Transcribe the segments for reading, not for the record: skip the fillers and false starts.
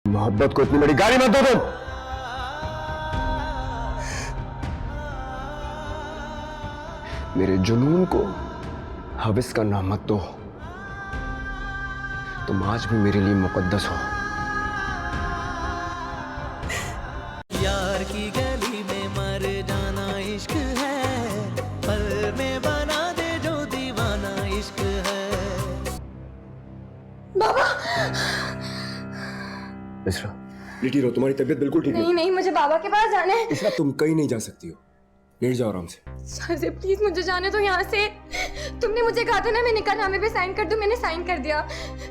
मोहब्बत को इतनी बड़ी गाली मत दो तुम। मेरे जुनून को हविस का नाम मत दो। तुम आज भी मेरे लिए मुकद्दस हो। यार की गली में मर जाना इश्क है, पल में बना दे जो दीवाना इश्क है। बाबा इसरा लेटी रहो, तुम्हारी तबीयत बिल्कुल ठीक नहीं नहीं, मुझे बाबा के पास जाना है। इसरा तुम कहीं नहीं जा सकती हो, लेट जाओ आराम से। शाहज़ेब प्लीज मुझे जाने दो यहाँ से। तुमने मुझे कहा था ना मैं निकाहनामे पे साइन कर दूं, मैंने साइन कर दिया।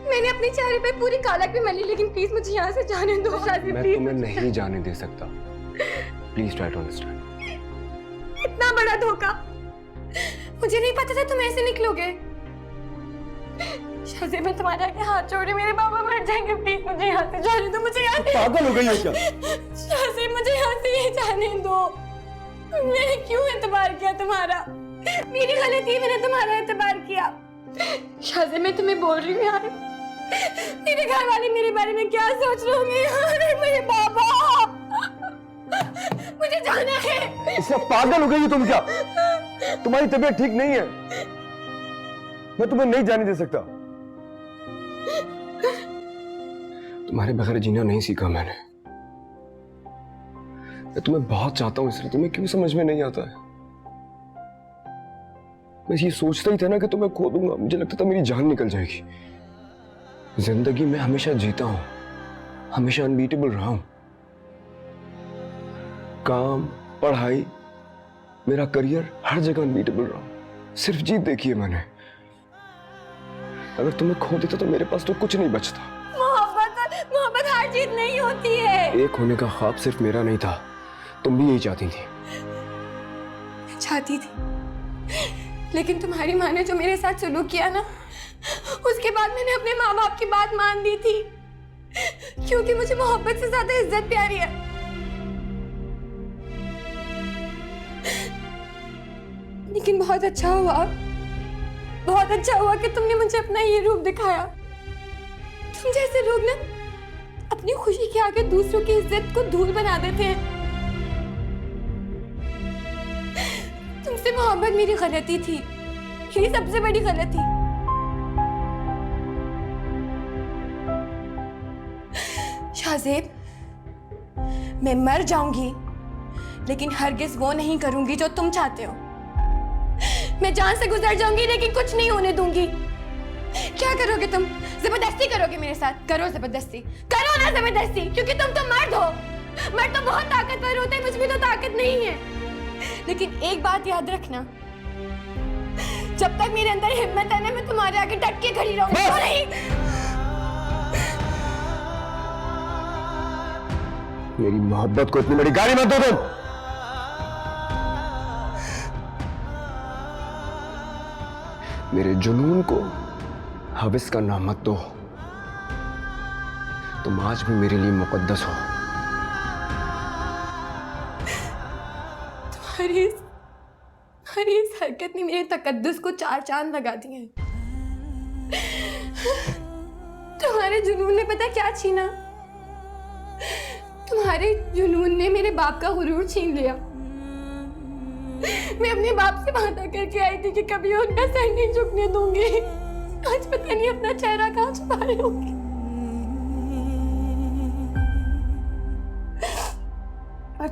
मैंने अपने चेहरे पे पूरी कालक भी मली, लेकिन प्लीज मुझे यहाँ से जाने दो। शाहज़ेब मैं प्लीज तुम्हें नहीं जाने दे सकता। Please try to understand. इतना बड़ा धोखा, मुझे नहीं पता था तुम ऐसे निकलोगे। शाहज़ेब मैं तुम्हारे आगे हाथ जोड़े, मेरे बाबा मर जाएंगे, प्लीज मुझे यहाँ से जाने दो। मुझे यहाँ से पागल हो गई हो क्या? शाहज़ेब मुझे यहाँ से ये जाने दो। मैंने क्यों एतबार किया तुम्हारा? मेरी गलती है, मैंने तुम्हारा एतबार किया। शाहज़ेब मैं तुम्हें बोल रही हूँ यार, मेरे घर वाले मेरे बारे में क्या सोच रहे होंगे यार? मेरे बाबा, मुझे जाना है। इससे पागल हो गई हो तुम क्या? तुम्हारी तबीयत ठीक नहीं है, मैं तुम्हें नहीं जाने दे सकता। तुम्हारे बगैर जीना नहीं सीखा मैंने। मैं तुम्हें बहुत चाहता हूं, इसलिए तुम्हें क्यों समझ में नहीं आता है? मैं ये सोचता ही था ना कि तुम्हें खो दूंगा, मुझे लगता था मेरी जान निकल जाएगी। जिंदगी में हमेशा जीता हूं, हमेशा अनबीटेबल रहा हूं। काम, पढ़ाई, मेरा करियर, हर जगह अनबीटेबल रहा। सिर्फ जीत देखी है मैंने। अगर तुम्हें खो देता तो मेरे पास तो कुछ नहीं बचता। मोहब्बत हार जीत नहीं होती है। एक होने का ख्वाब सिर्फ मेरा नहीं था, तुम भी यही चाहती थी। चाहती थी, लेकिन तुम्हारी माँ ने जो मेरे साथ सलूक किया ना, उसके बाद मैंने अपने माँ बाप की बात मान ली थी, क्योंकि मुझे मोहब्बत से ज्यादा इज्जत प्यारी है। लेकिन बहुत अच्छा हुआ कि तुमने मुझे अपना ये रूप दिखाया। तुम जैसे लोग ना अपनी खुशी के आगे दूसरों की इज्जत को धूल बना देते हैं। तुमसे मोहब्बत मेरी गलती थी, मेरी सबसे बड़ी गलती। शाहज़ेब मैं मर जाऊंगी, लेकिन हरगिज वो नहीं करूंगी जो तुम चाहते हो। मैं जान से गुजर जाऊंगी, लेकिन कुछ नहीं होने दूंगी। क्या करोगे तुम? जबरदस्ती करोगे मेरे साथ? करो जबरदस्ती, करो ना जबरदस्ती, क्योंकि तुम तो मर्द हो। मर्द तो बहुत ताकतवर होते हैं, मुझ में तो ताकत नहीं है। लेकिन एक बात याद रखना, जब तक मेरे अंदर हिम्मत है ना, मैं तुम्हारे आगे डट के खड़ी रहूंगी। नहीं, मेरी मोहब्बत को इतनी बड़ी गाली मत दो तुम। मेरे जुनून को हविस का नाम मत दो। तुम आज भी मेरे लिए मुकद्दस हो। तुम्हारी इस हरकत ने मेरे तकद्दुस को 4 चांद लगा दिए हैं। तुम्हारे जुनून ने पता क्या छीना? तुम्हारे जुनून ने मेरे बाप का गुरूर छीन लिया। मैं अपने बाप से वादा करके आई थी कि कभी उनका सर नहीं झुकने दूंगी। आज पता नहीं अपना चेहरा कहाँ छुपा रही होंगी। और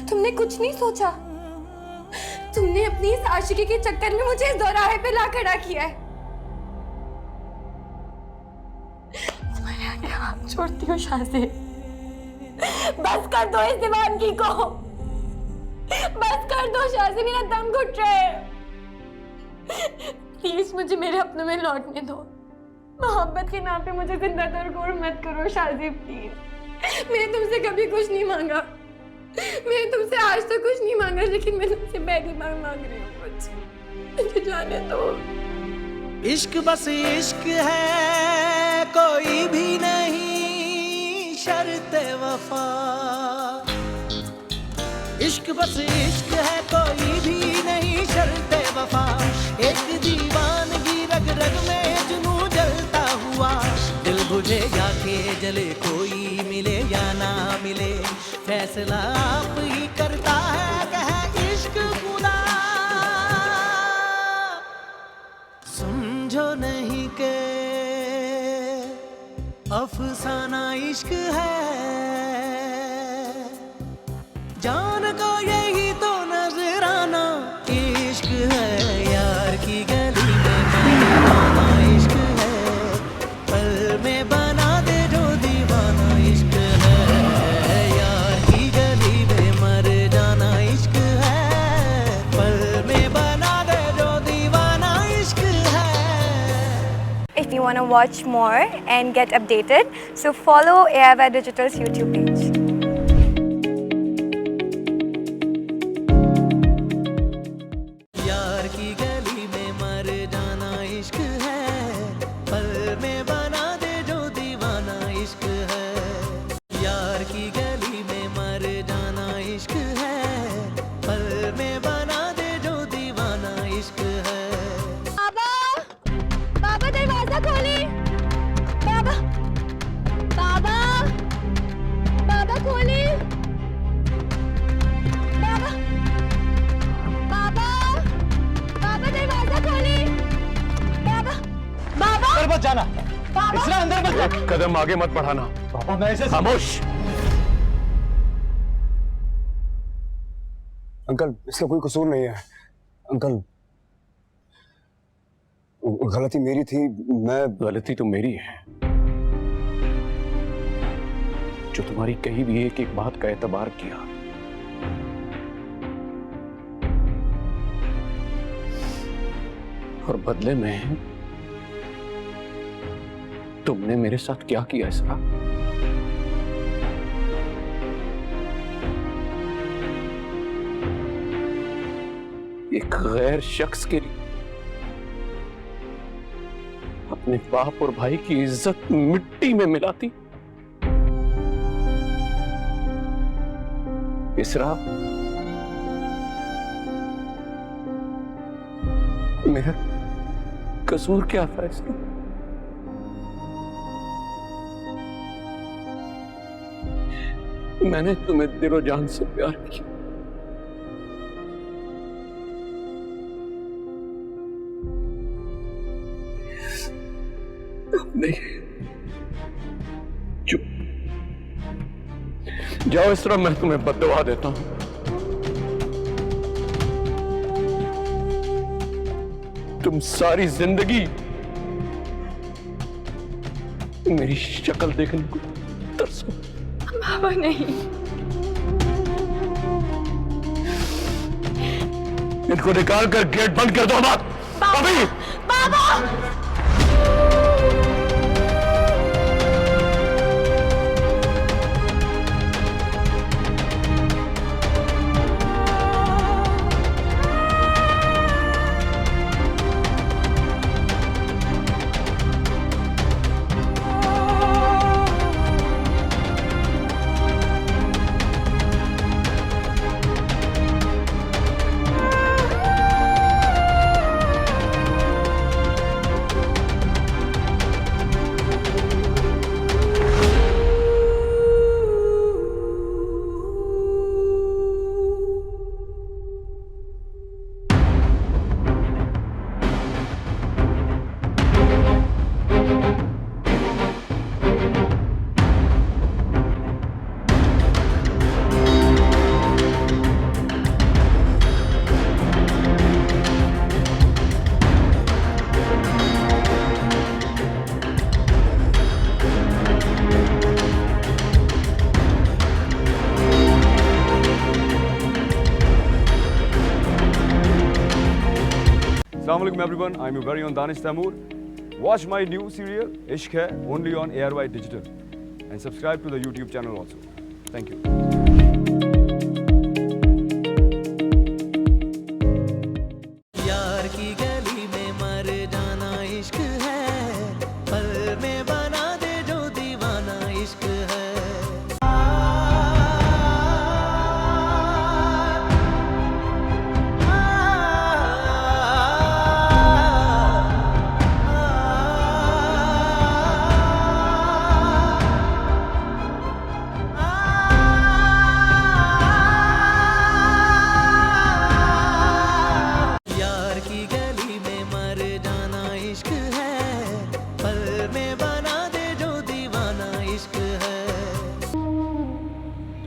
तुमने कुछ नहीं सोचा। तुमने अपनी इस आशिकी के चक्कर में मुझे इस दोराहे पे ला खड़ा किया है। तुम्हारे आगे हाथ जोड़ती हूँ शाहज़ेब, बस कर दो इस दीवानगी को। बस कर दो शाहज़ेब, मेरा दम घुट रहा है। प्लीज मुझे मेरे अपनों में लौटने दो। मोहब्बत के नाम पे मुझे जिंदा दरगोर मत करो शाहज़ेब प्लीज। मैंने तुमसे कभी कुछ नहीं मांगा, मैंने तुमसे आज तक कुछ नहीं मांगा, लेकिन मैं तुमसे पहली बार मांग रही हूँ। मुझे जाने दो। इश्क बस इश्क है, कोई भी नहीं शर्ते वफा। इश्क बस इश्क है, कोई भी नहीं शर्ते वफा। एक दीवानगी रग रग में जुनून जलता हुआ, दिल बुझे या के जले, कोई मिले या ना मिले, फैसला आप ही करता है कह इश्क खुदा। समझो नहीं के अफसाना इश्क है, जान को यही तो नजराना इश्क है। यार की गली में मर जाना इश्क है, पल में बना दे जो दीवाना इश्क है। यार की गली में मर जाना इश्क है, पल में बना दे जो दीवाना इश्क है। If you want to watch more and get updated, so follow AIY Digital's YouTube page. यार की गली में मर जाना इश्क है, पल में बना दे जो दीवाना इश्क है। यार की गली में मर जाना इश्क है, पल में बना दे जो दीवाना इश्क है। बाबा, बाबा दरवाजा खोले। बाबा, बाबा, बाबा खोले। बाबा, बाबा, बाबा दरवाजा खोले। बाबा, बाबा, अंदर मत जाना, बाबा, इसरा अंदर मत जा। कदम आगे मत बढ़ाना। पापा मैं ऐसे खामोश। अंकल, इसका कोई कसूर नहीं है। अंकल, गलती मेरी थी। गलती तो मेरी है, जो तुम्हारी कही भी एक एक बात का एतबार किया। और बदले में तुमने मेरे साथ क्या किया इसरा? एक गैर शख्स के लिए अपने बाप और भाई की इज्जत मिट्टी में मिलाती। इसरा, मेरा कसूर क्या था इसमें? मैंने तुम्हें दिलो जान से प्यार किया, नहीं। चुप जाओ इसरा, मैं तुम्हें बद्दुआ देता हूं। तुम सारी जिंदगी मेरी शक्ल देखने को तरसो। बाबा नहीं। इनको निकाल कर गेट बंद कर दो मत। अभी बाबा, Assalamualaikum everyone, I'm your very own Danish Taimur. Watch my new serial Ishq Hai only on AIY Digital and subscribe to the YouTube channel also. Thank you. यार की गली में मर जाना इश्क है, पल में बना दे जो दीवाना इश्क है।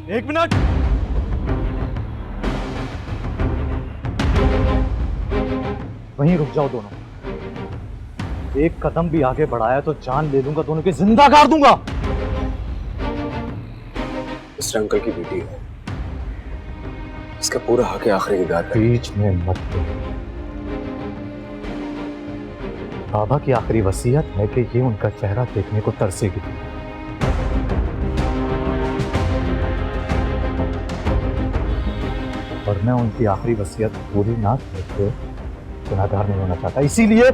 एक मिनट। वहीं रुक जाओ दोनों। एक कदम भी आगे बढ़ाया तो जान ले लूंगा, दोनों की जिंदा गाड़ दूंगा। मिस्टर अंकल की बेटी है, इसका पूरा हक है आखिरी की दाद पे। बीच में मत दो। बाबा की आखिरी वसीयत है कि ये उनका चेहरा देखने को तरसेगी। और मैं उनकी आखिरी वसीयत पूरी ना करके गुनाहगार नहीं होना चाहता, इसीलिए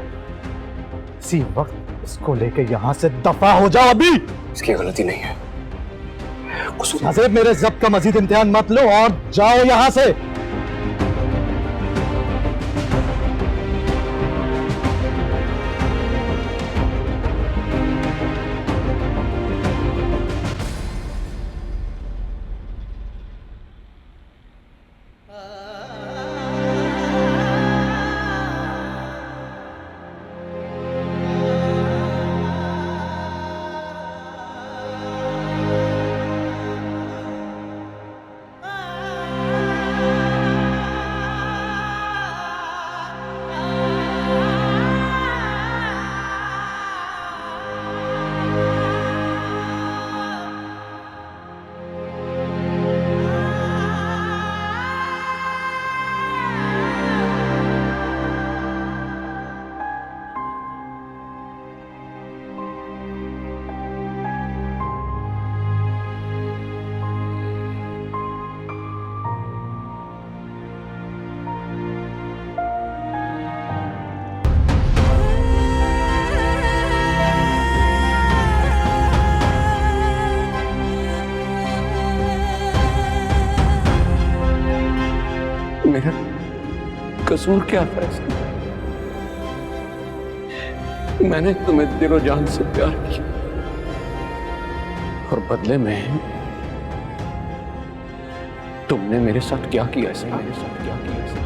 इसी वक्त इसको लेके यहां से दफा हो जाओ अभी। इसकी गलती नहीं है, कसूर नाज़िब, मेरे जब्त का मजीद इम्तिहान मत लो और जाओ यहां से। मेरा कसूर क्या था इसमें? मैंने तुम्हें दिलो जान से प्यार किया और बदले में तुमने मेरे साथ क्या किया इसने? मेरे साथ क्या किया इसने?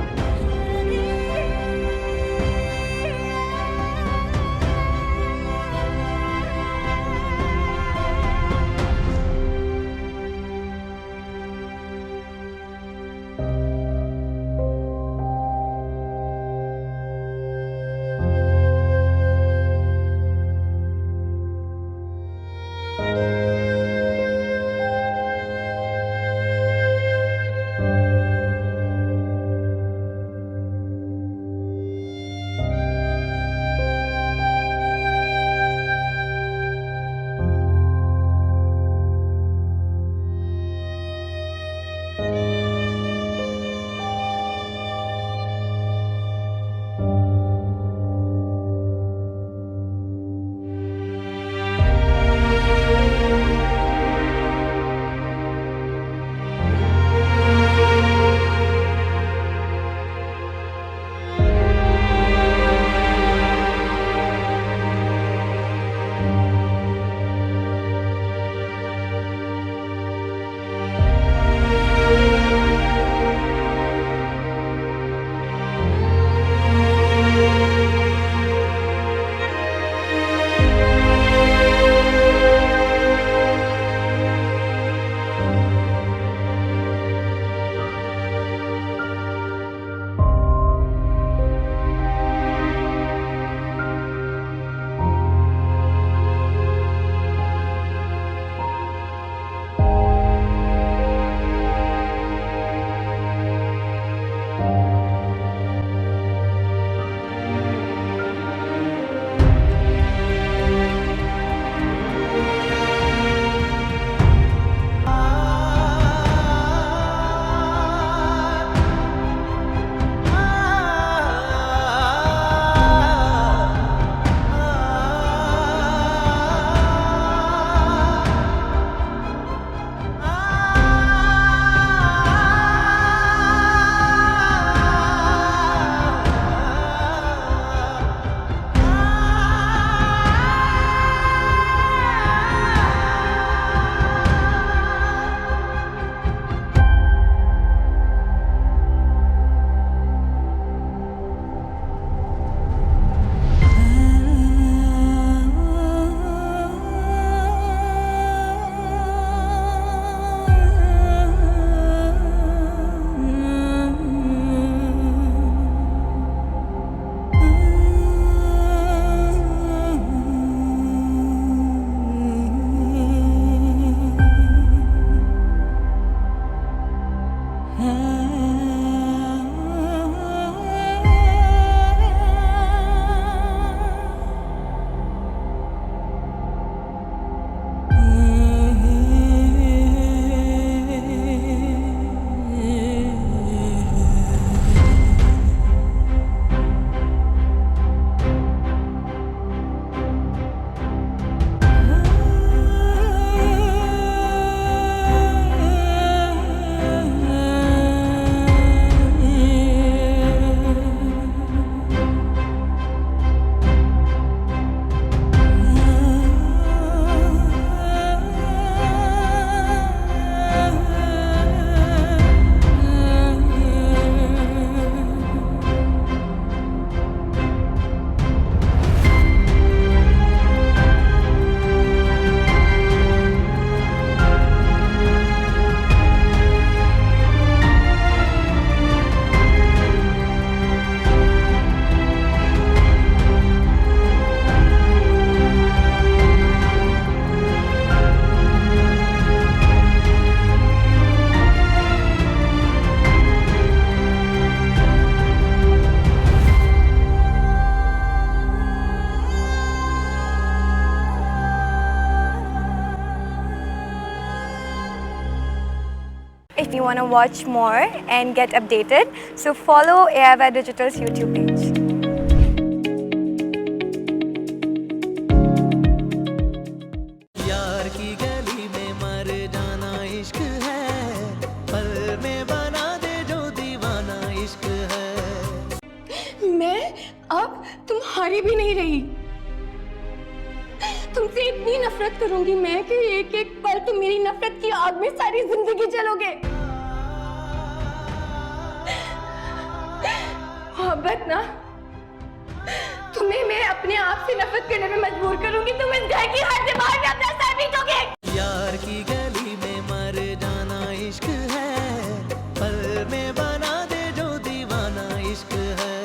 If you want to watch more and get updated, so follow AIY Digital's YouTube page. यार की गली में मर जाना इश्क है, पल में बना दे जो दीवाना इश्क है। मैं अब तुम्हारी भी नहीं रही। तुमसे इतनी नफरत करूंगी मैं कि एक एक पल तुम मेरी नफरत की आग में सारी जिंदगी जलोगे। मोहब्बत ना, तुम्हें मैं अपने आप से नफरत करने में मजबूर करूंगी। तुम इस घर की हद से बाहर अपना सर पीटोगे। यार की गली में मर जाना इश्क है, पल में बना दे जो दीवाना इश्क है।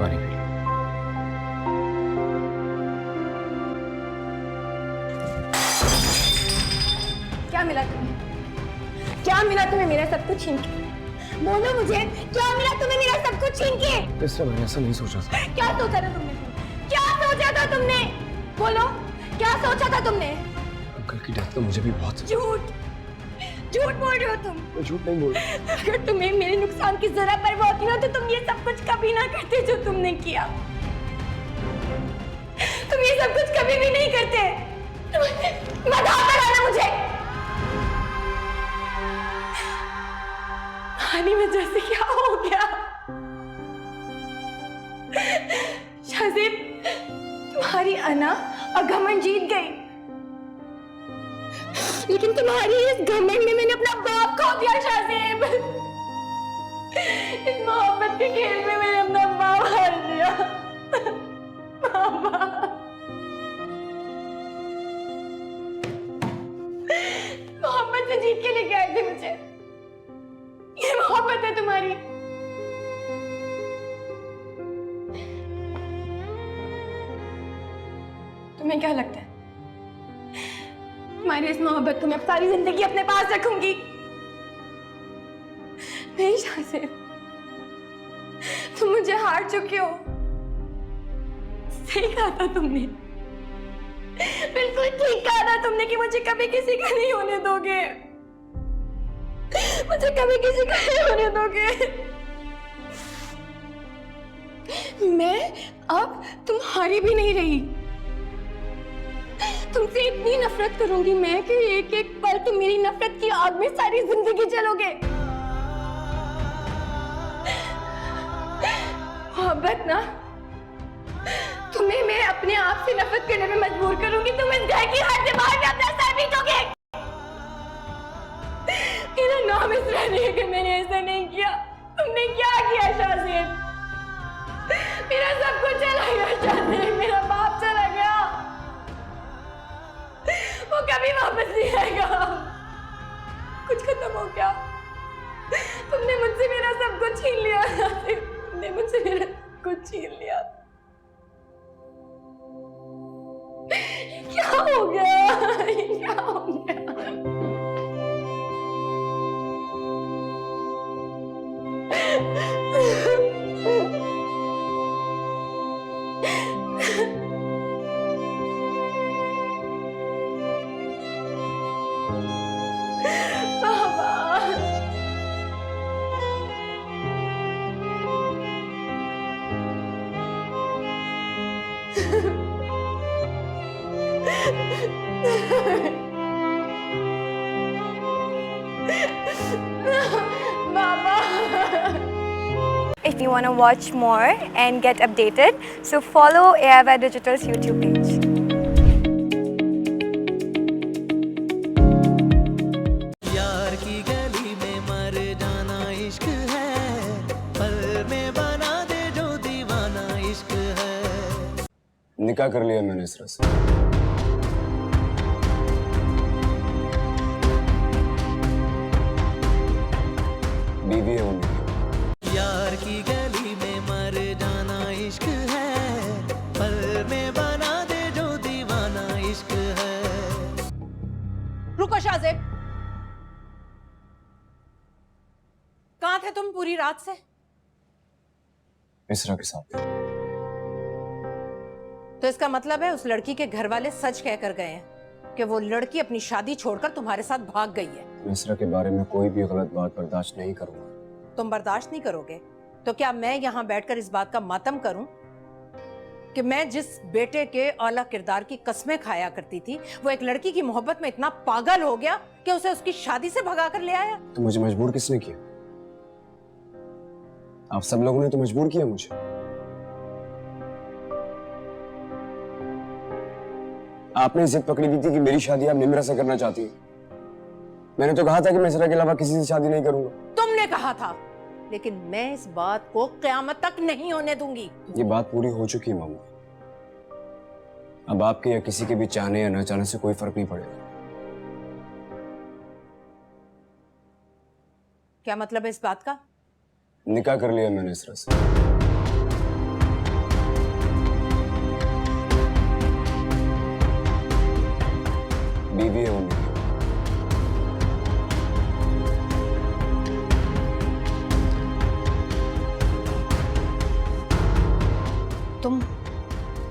पानी पी लो। क्या मिला तुम्हें? क्या मिला तुम्हें मेरा सब कुछ छीन के? बोलो मुझे, क्या मिला तुम्हें मेरा सब कुछ छीन के? इस तरह मैंने ऐसा नहीं सोचा था। क्या सोचा था तुमने? क्या सोचा था तुमने? बोलो, क्या सोचा था तुमने? अंकल की डेथ तो मुझे भी बहुत। झूठ, झूठ बोल रहे हो तुम। मैं झूठ नहीं बोल रहा। अगर तुम्हें मेरे नुकसान की जरा परवाह होती ना तो तुम ये सब कुछ कभी ना करते जो तुमने किया। तुम ये सब कुछ कभी भी नहीं करते। मत हाथ लगाना मुझे। हानि में जैसे क्या हो गया? शाहज़ेब, तुम्हारी अना और घमंड जीत गई, लेकिन तुम्हारी इस घमंड में मैंने अपना बाप खो दिया। शाहज़ेब, इस मोहब्बत के खेल में मैंने अपना बाप हार दिया। बाबा, मोहब्बत से जीत के लेके आए थे मुझे। ये मोहब्बत है तुम्हारी। तुम्हें क्या लगता है तुम्हारी इस मोहब्बत को मैं अब सारी जिंदगी अपने पास रखूंगी? नहीं शाहज़ेब, तुम मुझे हार चुके हो। सही कहा था तुमने, बिल्कुल ठीक कहा था तुमने कि मुझे कभी किसी का नहीं होने दोगे। मुझे कभी किसी का नहीं होने दोगे। मैं अब तुम्हारी भी नहीं रही। तुमसे इतनी नफरत करूंगी मैं कि एक एक पल तुम मेरी नफरत की आग में सारी जिंदगी जलोगे। मोहब्बत ना, तुम्हें मैं अपने आप से नफरत करने में मजबूर करूंगी। तुम इस घर की हद से बाहर अपना सर पीटोगे। मेरा नाम इस रहने कि मैंने ऐसा नहीं किया। तुमने क्या किया शाहज़ेब? मेरा सब कुछ चला गया शाहज़ेब। मेरा बाप चला गया, वो कभी वापस नहीं आएगा। कुछ खत्म हो गया। तुमने मुझसे मेरा सब कुछ छीन लिया। तुमने मुझसे मेरा कुछ छीन लिया। क्या हो गया? क्या हो गया? If you want to watch more and get updated, so follow AIY Digital's YouTube page. निकाह कर लिया मैंने इसरा से। बीवी है वो मेरी। यार की गली में मर जाना इश्क है, पल में बना दे जो दीवाना इश्क है। रुको शाहजेब, कहाँ थे तुम पूरी रात से? इसरा के साथ। तो इसका मतलब है उस लड़की के घर वाले सच कह कर गए हैं कि वो लड़की अपनी शादी छोड़कर तुम्हारे साथ भाग गई है। मैं इसरा के बारे में कोई भी गलत बात बर्दाश्त नहीं करूंगा। तुम बर्दाश्त नहीं करोगे तो क्या मैं यहाँ बैठकर इस बात का मातम करूं कि मैं जिस बेटे के आला किरदार की कस्में खाया करती थी वो एक लड़की की मोहब्बत में इतना पागल हो गया कि उसे उसकी शादी से भगा कर ले आया? तो मुझे मजबूर किसने किया? आप सब लोगों ने तो मजबूर किया मुझे। आपने जिद पकड़ी हुई थी कि मेरी शादी आप निम्रा से करना चाहती हैं। मैंने तो कहा था कि मैं इसरा के अलावा किसी से शादी नहीं करूंगा। तुमने कहा था, लेकिन मैं इस बात को क़यामत तक नहीं होने दूंगी। ये बात पूरी हो चुकी है मम्मा। अब आपके या किसी के भी चाहने या ना चाहने से कोई फर्क नहीं पड़ेगा। क्या मतलब है इस बात का? निकाह कर लिया मैंने इसरा से। बीवी है वो मेरी।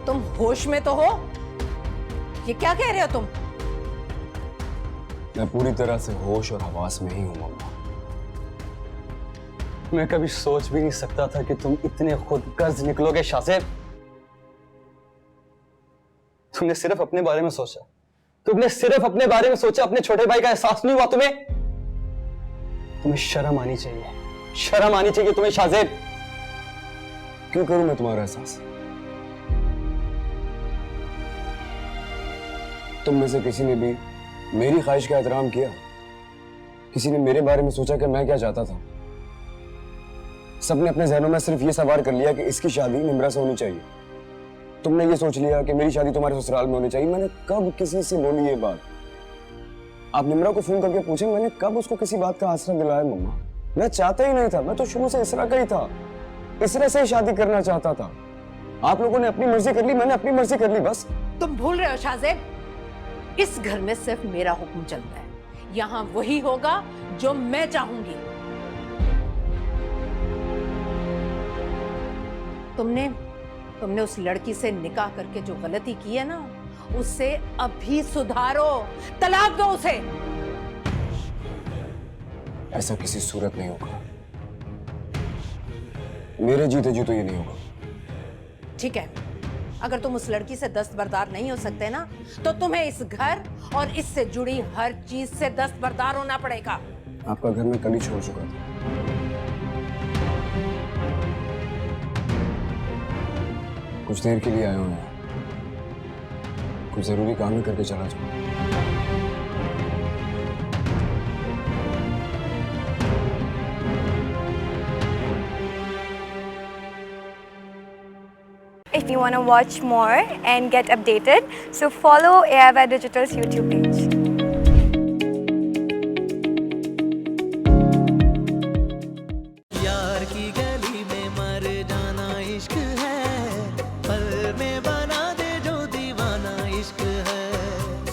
तुम होश में तो हो? ये क्या कह रहे हो तुम? मैं पूरी तरह से होश और हवास में ही हूं मम्मा। मैं कभी सोच भी नहीं सकता था कि तुम इतने खुदगर्ज निकलोगे शाहजेब। तुमने सिर्फ अपने बारे में सोचा, तुमने सिर्फ अपने बारे में सोचा, अपने छोटे भाई का एहसास नहीं हुआ तुम्हें? तुम्हें शर्म आनी चाहिए, शर्म आनी चाहिए तुम्हें शाहजेब। क्यों करूं मैं तुम्हारा एहसास? तुम में से किसी ने भी मेरी ख्वाहिश का एहतराम किया? किसी ने मेरे बारे में सोचा कि मैं क्या चाहता था? सबने अपने जहनों में सिर्फ ये सवार कर लिया कि इसकी शादी निम्रा से होनी चाहिए। तुमने ये सोच लिया कि मेरी शादी तुम्हारे ससुराल में होनी चाहिए। मैंने कब किसी से बोली ये बात? आप निम्रा को फोन करके पूछे, मैंने कब उसको किसी बात का आसरा दिलाया मम्मा? मैं चाहता ही नहीं था, मैं तो शुरू से इसरा का ही था, इसरा से ही शादी करना चाहता था। आप लोगों ने अपनी मर्जी कर ली, मैंने अपनी मर्जी कर ली, बस। तुम भूल रहे हो शाहजेब, इस घर में सिर्फ मेरा हुक्म चलता है। यहाँ वही होगा जो मैं चाहूंगी। तुमने उस लड़की से निकाह करके जो गलती की है ना, उससे अभी सुधारो, तलाक दो उसे। ऐसा किसी सूरत नहीं होगा, मेरे जीते जी तो ये नहीं होगा। ठीक है, अगर तुम उस लड़की से दस्तबरदार नहीं हो सकते ना, तो तुम्हें इस घर और इससे जुड़ी हर चीज से दस्तबरदार होना पड़ेगा। आपका घर मैं कल ही छोड़ चुका था। कुछ देर के लिए आया हूं मैं, कुछ जरूरी काम ही करके चला जाऊं। If you want to watch more and get updated, so follow AIY Digital's YouTube page.